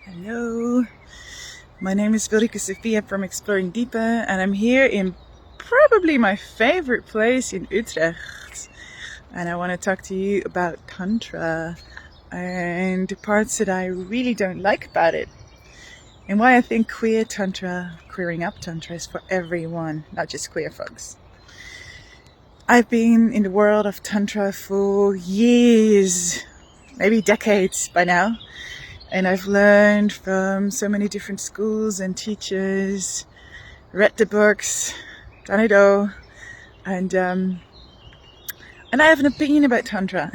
Hello, my name is Wilrieke Sophia from Exploring Deeper, and I'm here in probably my favorite place in Utrecht. And I want to talk to you about Tantra and the parts that I really don't like about it, and why I think queering up Tantra is for everyone, not just queer folks. I've been in the world of Tantra for years, maybe decades by now. And I've learned from so many different schools and teachers, read the books, done it all, and I have an opinion about Tantra.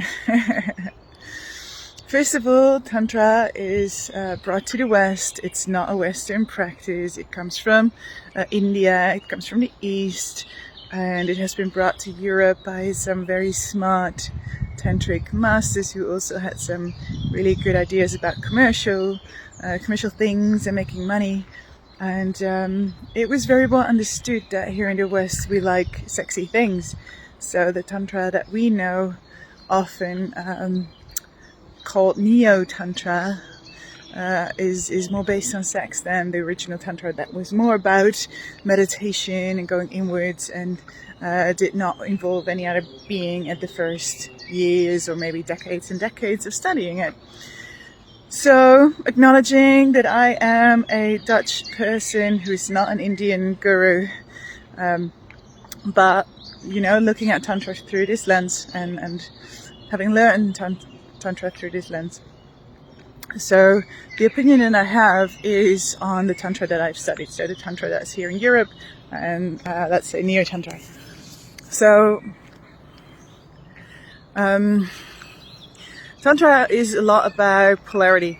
First of all, Tantra is brought to the West. It's not a Western practice. It comes from India, it comes from the East, and it has been brought to Europe by some very smart tantric masters who also had some really good ideas about commercial things and making money. And it was very well understood that here in the West we like sexy things. So the Tantra that we know, often called Neo-Tantra, is more based on sex than the original Tantra that was more about meditation and going inwards, and did not involve any other being at the first years or maybe decades and decades of studying it. So, acknowledging that I am a Dutch person who's not an Indian guru, but looking at Tantra through this lens and having learned Tantra through this lens. So the opinion that I have is on the Tantra that I've studied. So the Tantra that's here in Europe, and let's say Neo-Tantra. So Tantra is a lot about polarity.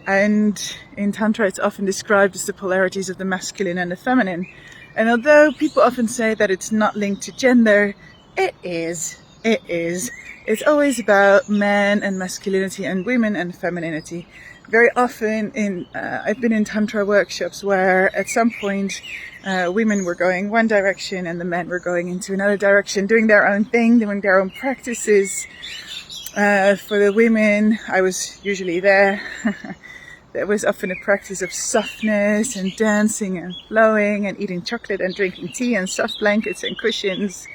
And in Tantra it's often described as the polarities of the masculine and the feminine. And although people often say that it's not linked to gender, it is. It's always about men and masculinity and women and femininity. Very often I've been in Tantra workshops where at some point women were going one direction and the men were going into another direction, doing their own thing, doing their own practices. For the women, I was usually there. There was often a practice of softness and dancing and flowing and eating chocolate and drinking tea and soft blankets and cushions.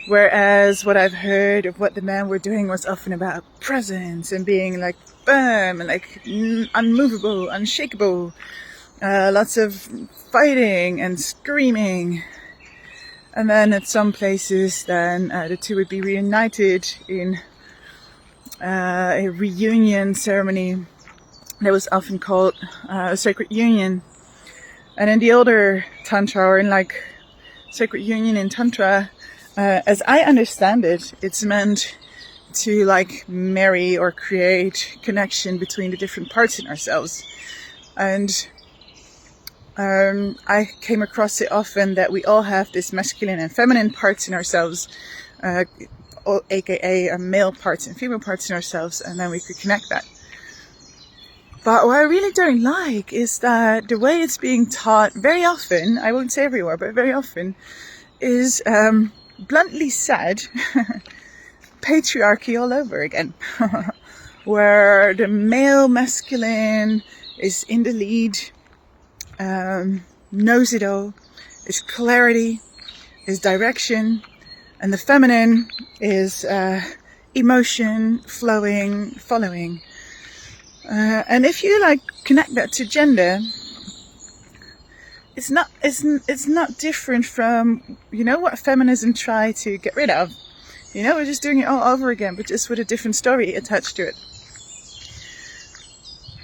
Whereas what I've heard of what the men were doing was often about presence and being like firm and like unmovable, unshakable. Lots of fighting and screaming. And then at some places then the two would be reunited in a reunion ceremony that was often called a sacred union. And in the older Tantra, or in like sacred union in Tantra, as I understand it, it's meant to like marry or create connection between the different parts in ourselves. And I came across it often that we all have this masculine and feminine parts in ourselves, aka male parts and female parts in ourselves, and then we could connect that. But what I really don't like is that the way it's being taught very often, I won't say everywhere, but very often, is bluntly said, patriarchy all over again. Where the male masculine is in the lead, knows it all, is clarity, is direction, and the feminine is emotion, flowing, following. And if you like connect that to gender, it's not different from, what feminism tried to get rid of. We're just doing it all over again, but just with a different story attached to it.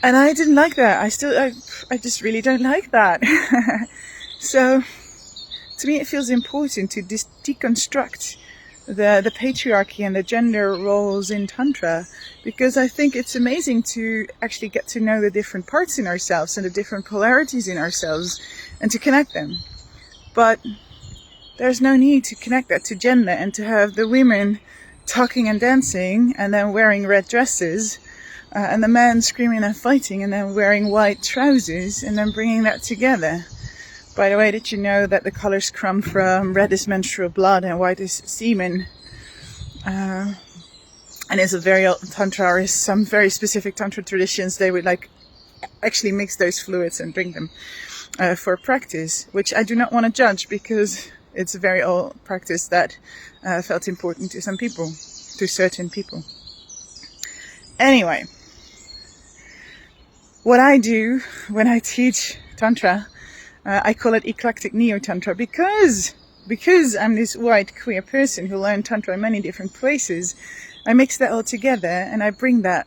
And I didn't like that. I just really don't like that. So, to me it feels important to deconstruct the patriarchy and the gender roles in Tantra, because I think it's amazing to actually get to know the different parts in ourselves and the different polarities in ourselves and to connect them. But there's no need to connect that to gender and to have the women talking and dancing and then wearing red dresses, and the men screaming and fighting and then wearing white trousers, and then bringing that together. By the way, did you know that the colors come from red is menstrual blood and white is semen? And it's a very old Tantra, or some very specific Tantra traditions, they would like actually mix those fluids and drink them for practice, which I do not want to judge, because it's a very old practice that felt important to some people, to certain people. Anyway, what I do when I teach Tantra, I call it eclectic neo-Tantra, because I'm this white queer person who learned Tantra in many different places. I mix that all together and I bring that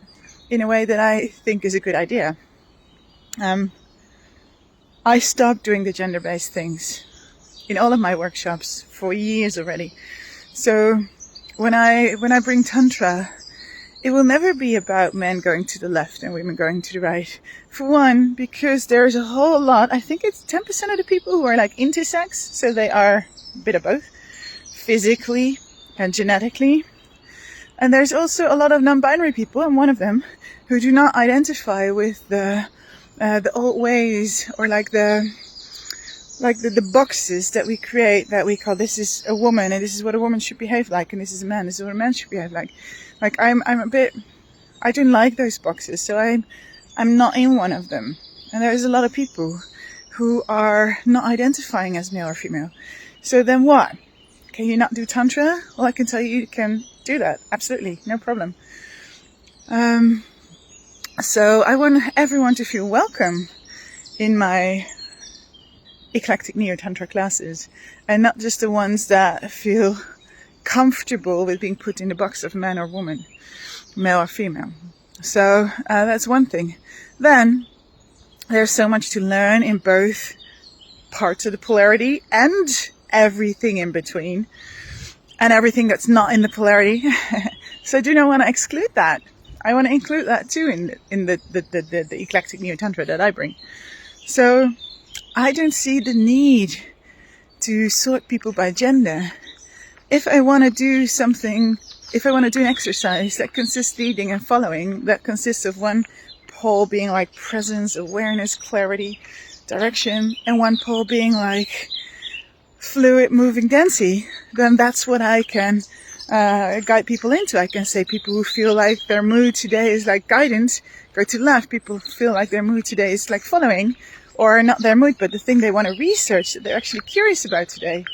in a way that I think is a good idea. I stopped doing the gender-based things in all of my workshops for years already. So when I bring Tantra, it will never be about men going to the left and women going to the right. For one, because there's a whole lot, I think it's 10% of the people who are like intersex, so they are a bit of both, physically and genetically. And there's also a lot of non-binary people, I'm one of them, who do not identify with the old ways, or like the boxes that we create, that we call, this is a woman and this is what a woman should behave like, and this is a man, this is what a man should behave like. Like I'm a bit, I don't like those boxes, so I'm not in one of them. And there's a lot of people who are not identifying as male or female. So then what? Can you not do Tantra? Well, I can tell you can do that. Absolutely. No problem. So I want everyone to feel welcome in my eclectic neo-Tantra classes, and not just the ones that feel comfortable with being put in the box of man or woman, male or female. So that's one thing. Then there's so much to learn in both parts of the polarity and everything in between, and everything that's not in the polarity. So I do not want to exclude that. I want to include that too in the eclectic neo-Tantra that I bring. So I don't see the need to sort people by gender. If I want to do something, if I want to do an exercise that consists leading and following, that consists of one pole being like presence, awareness, clarity, direction, and one pole being like fluid, moving density, then that's what I can guide people into. I can say people who feel like their mood today is like guidance, go to the left. People who feel like their mood today is like following, or not their mood, but the thing they want to research that they're actually curious about today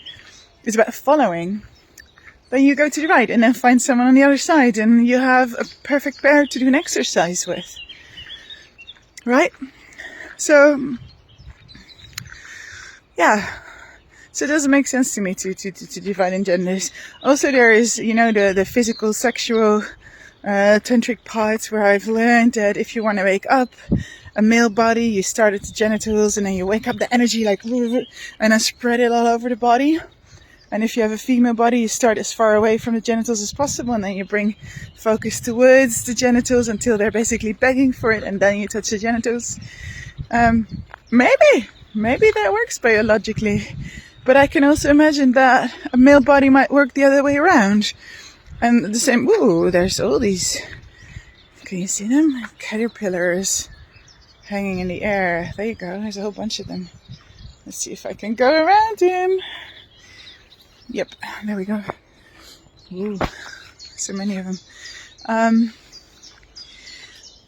is about following. Then you go to the right and then find someone on the other side, and you have a perfect pair to do an exercise with. Right? So, yeah. So it doesn't make sense to me to divide in genders. Also, there is, the physical, sexual, tantric parts where I've learned that if you want to wake up a male body, you start at the genitals and then you wake up the energy like, and then spread it all over the body. And if you have a female body, you start as far away from the genitals as possible, and then you bring focus towards the genitals until they're basically begging for it, and then you touch the genitals. Maybe that works biologically. But I can also imagine that a male body might work the other way around. And the same, there's all these, can you see them? Caterpillars hanging in the air. There you go, there's a whole bunch of them. Let's see if I can go around him. Yep, there we go. Ooh, so many of them.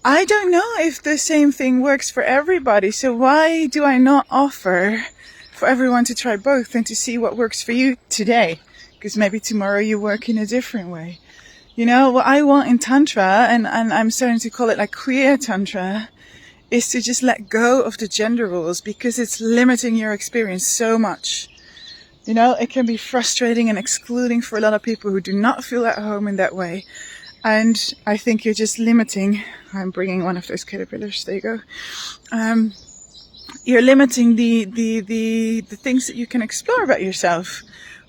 I don't know if the same thing works for everybody, so why do I not offer for everyone to try both and to see what works for you today? Because maybe tomorrow you work in a different way. What I want in Tantra, and I'm starting to call it like queer Tantra, is to just let go of the gender rules, because it's limiting your experience so much. It can be frustrating and excluding for a lot of people who do not feel at home in that way. And I think you're just limiting, I'm bringing one of those caterpillars, there you go. You're limiting the things that you can explore about yourself,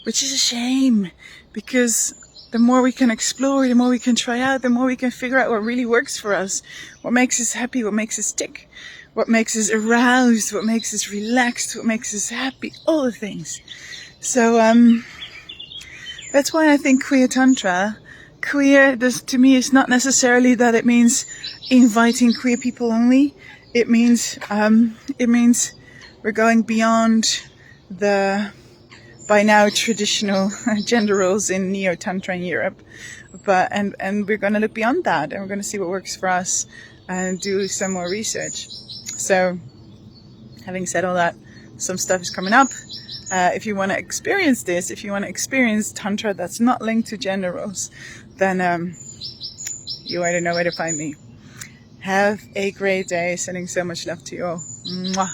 which is a shame, because the more we can explore, the more we can try out, the more we can figure out what really works for us, what makes us happy, what makes us tick, what makes us aroused, what makes us relaxed, what makes us happy, all the things. So that's why I think queer Tantra, to me, is not necessarily that it means inviting queer people only. It means we're going beyond the by now traditional gender roles in neo-Tantra in Europe, and we're going to look beyond that, and we're going to see what works for us. and do some more research. So having said all that, some stuff is coming up. If you want to experience this, if you want to experience Tantra that's not linked to gender roles, then you already know where to find me. Have a great day. Sending so much love to you all. Mwah.